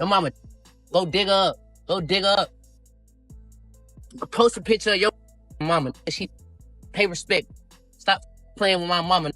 Your mama, go dig her up. Go dig her up. Post a picture of your mama. She pay respect. Stop playing with my mama.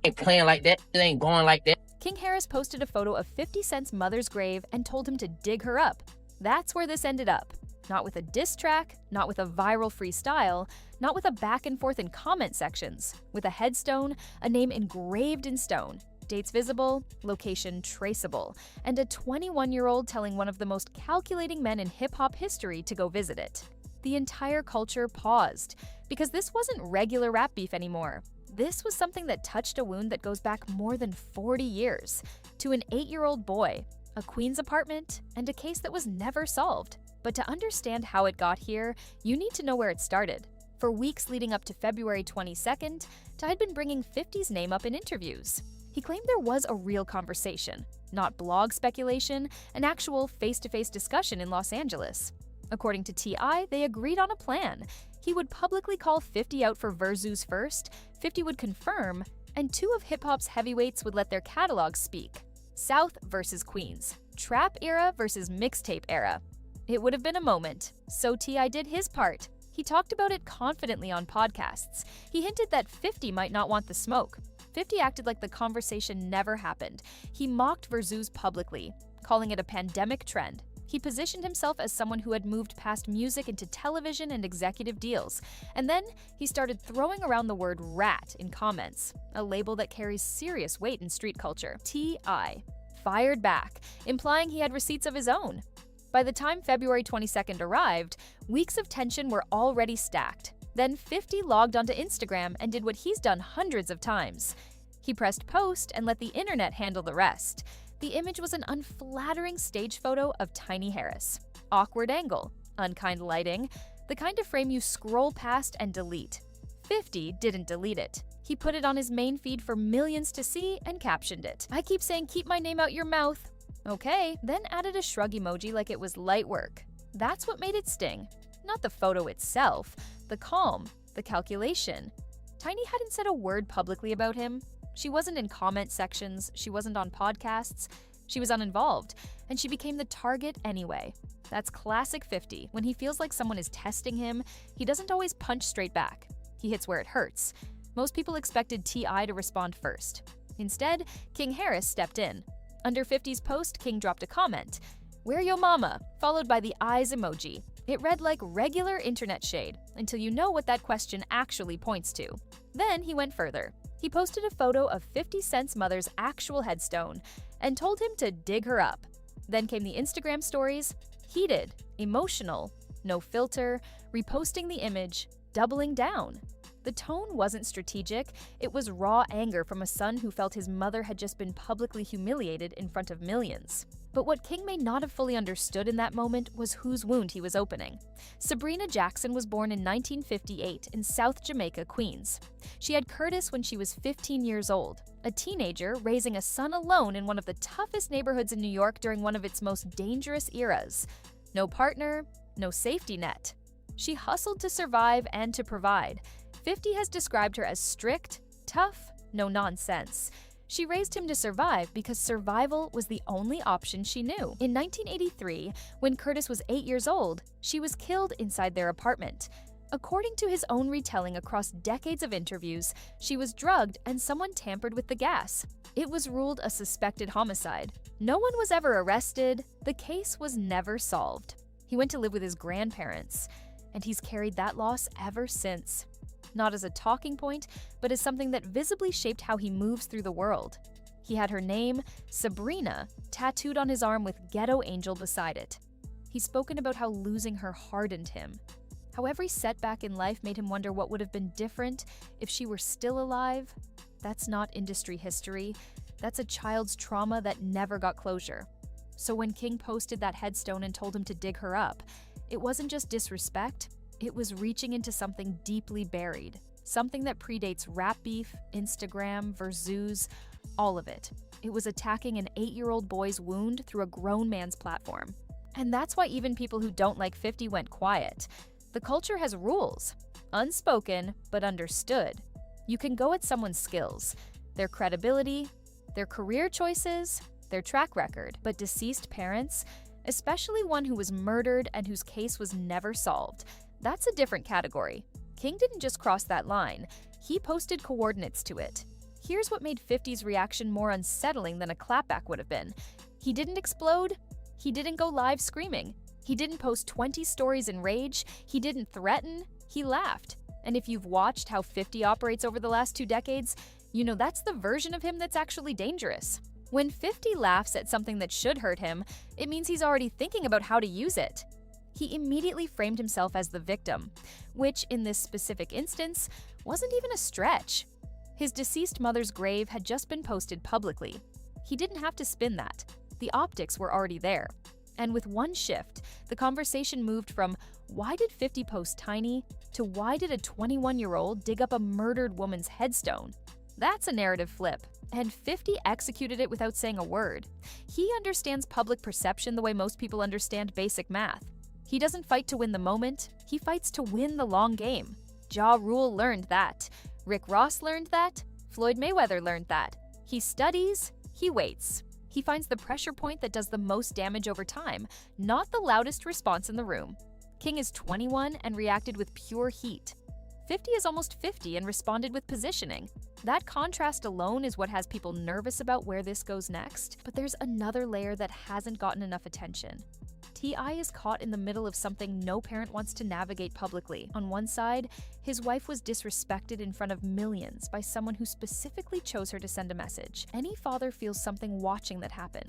Ain't playing like that. It ain't going like that. King Harris posted a photo of 50 Cent's mother's grave and told him to dig her up. That's where this ended up. Not with a diss track, not with a viral freestyle, not with a back and forth in comment sections. With a headstone, a name engraved in stone, dates visible, location traceable, and a 21-year-old telling one of the most calculating men in hip-hop history to go visit it. The entire culture paused, because this wasn't regular rap beef anymore. This was something that touched a wound that goes back more than 40 years, to an 8-year-old boy, a Queens apartment, and a case that was never solved. But to understand how it got here, you need to know where it started. For weeks leading up to February 22nd, Ty had been bringing 50's name up in interviews. He claimed there was a real conversation, not blog speculation, an actual face-to-face discussion in Los Angeles. According to T.I., they agreed on a plan. He would publicly call 50 out for Verzoos first, 50 would confirm, and 2 of hip-hop's heavyweights would let their catalogs speak. South versus Queens, trap era versus mixtape era. It would have been a moment, so T.I. did his part. He talked about it confidently on podcasts. He hinted that 50 might not want the smoke. 50 acted like the conversation never happened. He mocked Verzoos publicly, calling it a pandemic trend. He positioned himself as someone who had moved past music into television and executive deals. And then he started throwing around the word rat in comments, a label that carries serious weight in street culture. T.I. fired back, implying he had receipts of his own. By the time February 22nd arrived, weeks of tension were already stacked. Then 50 logged onto Instagram and did what he's done hundreds of times. He pressed post and let the internet handle the rest. The image was an unflattering stage photo of Tiny Harris. Awkward angle, unkind lighting, the kind of frame you scroll past and delete. 50 didn't delete it. He put it on his main feed for millions to see and captioned it. "I keep saying keep my name out your mouth." Okay, then added a shrug emoji like it was light work. That's what made it sting. Not the photo itself, the calm, the calculation. Tiny hadn't said a word publicly about him. She wasn't in comment sections, she wasn't on podcasts, she was uninvolved, and she became the target anyway. That's classic 50. When he feels like someone is testing him, he doesn't always punch straight back. He hits where it hurts. Most people expected T.I. to respond first. Instead, King Harris stepped in. Under 50's post, King dropped a comment, "Where yo mama?" followed by the eyes emoji. It read like regular internet shade, until you know what that question actually points to. Then he went further. He posted a photo of 50 Cent's mother's actual headstone and told him to dig her up. Then came the Instagram stories, heated, emotional, no filter, reposting the image, doubling down. The tone wasn't strategic, it was raw anger from a son who felt his mother had just been publicly humiliated in front of millions. But what King may not have fully understood in that moment was whose wound he was opening. Sabrina Jackson was born in 1958 in South Jamaica, Queens. She had Curtis when she was 15 years old, a teenager raising a son alone in one of the toughest neighborhoods in New York during one of its most dangerous eras. No partner, no safety net. She hustled to survive and to provide. 50 has described her as strict, tough, no nonsense. She raised him to survive because survival was the only option she knew. In 1983, when Curtis was 8 years old, she was killed inside their apartment. According to his own retelling across decades of interviews, she was drugged and someone tampered with the gas. It was ruled a suspected homicide. No one was ever arrested. The case was never solved. He went to live with his grandparents, and he's carried that loss ever since. Not as a talking point, but as something that visibly shaped how he moves through the world. He had her name, Sabrina, tattooed on his arm with Ghetto Angel beside it. He's spoken about how losing her hardened him, how every setback in life made him wonder what would have been different if she were still alive. That's not industry history. That's a child's trauma that never got closure. So when King posted that headstone and told him to dig her up, it wasn't just disrespect. It was reaching into something deeply buried, something that predates rap beef, Instagram, Verzoos, all of it. It was attacking an 8-year-old boy's wound through a grown man's platform. And that's why even people who don't like 50 went quiet. The culture has rules, unspoken but understood. You can go at someone's skills, their credibility, their career choices, their track record. But deceased parents, especially one who was murdered and whose case was never solved, that's a different category. King didn't just cross that line, he posted coordinates to it. Here's what made 50's reaction more unsettling than a clapback would have been. He didn't explode, he didn't go live screaming, he didn't post 20 stories in rage, he didn't threaten, he laughed. And if you've watched how 50 operates over the last 2 decades, you know that's the version of him that's actually dangerous. When 50 laughs at something that should hurt him, it means he's already thinking about how to use it. He immediately framed himself as the victim, which in this specific instance wasn't even a stretch. His deceased mother's grave had just been posted publicly. He didn't have to spin that. The optics were already there. And with one shift, the conversation moved from "why did 50 post tiny" to "why did a 21-year-old dig up a murdered woman's headstone?" That's a narrative flip, and 50 executed it without saying a word. He understands public perception the way most people understand basic math. He doesn't fight to win the moment, he fights to win the long game. Ja Rule learned that. Rick Ross learned that. Floyd Mayweather learned that. He studies, he waits. He finds the pressure point that does the most damage over time, not the loudest response in the room. King is 21 and reacted with pure heat. 50 is almost 50 and responded with positioning. That contrast alone is what has people nervous about where this goes next, but there's another layer that hasn't gotten enough attention. T.I. is caught in the middle of something no parent wants to navigate publicly. On one side, his wife was disrespected in front of millions by someone who specifically chose her to send a message. Any father feels something watching that happen.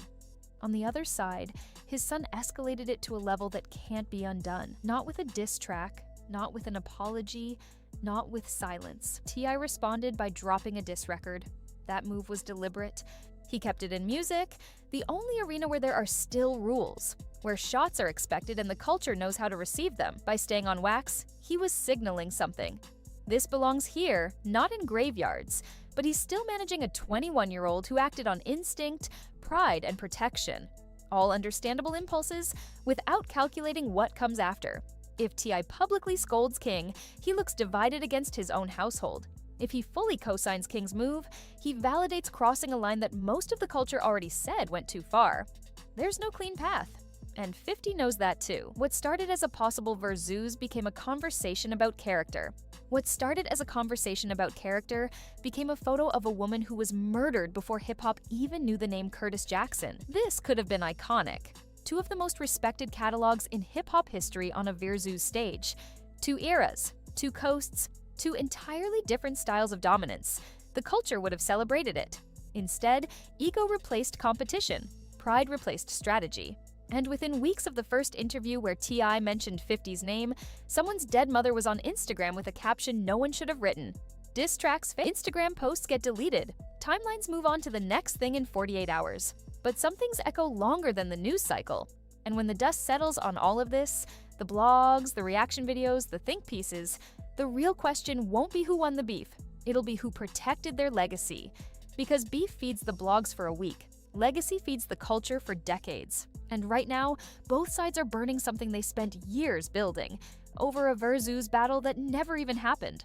On the other side, his son escalated it to a level that can't be undone. Not with a diss track, not with an apology, not with silence. T.I. responded by dropping a diss record. That move was deliberate. He kept it in music, the only arena where there are still rules, where shots are expected and the culture knows how to receive them. By staying on wax, he was signaling something. This belongs here, not in graveyards, but he's still managing a 21-year-old who acted on instinct, pride, and protection. All understandable impulses without calculating what comes after. If T.I. publicly scolds King, he looks divided against his own household. If he fully co-signs King's move, he validates crossing a line that most of the culture already said went too far. There's no clean path. And 50 knows that too. What started as a possible versus became a conversation about character. What started as a conversation about character became a photo of a woman who was murdered before hip-hop even knew the name Curtis Jackson. This could have been iconic. 2 of the most respected catalogs in hip-hop history on a Versus stage. 2 eras, 2 coasts, 2 entirely different styles of dominance. The culture would have celebrated it. Instead, ego replaced competition. Pride replaced strategy. And within weeks of the first interview where T.I. mentioned 50's name, someone's dead mother was on Instagram with a caption no one should have written. Diss tracks fail. Instagram posts get deleted. Timelines move on to the next thing in 48 hours. But some things echo longer than the news cycle. And when the dust settles on all of this, the blogs, the reaction videos, the think pieces, the real question won't be who won the beef. It'll be who protected their legacy. Because beef feeds the blogs for a week. Legacy feeds the culture for decades. And right now, both sides are burning something they spent years building over a Versus battle that never even happened.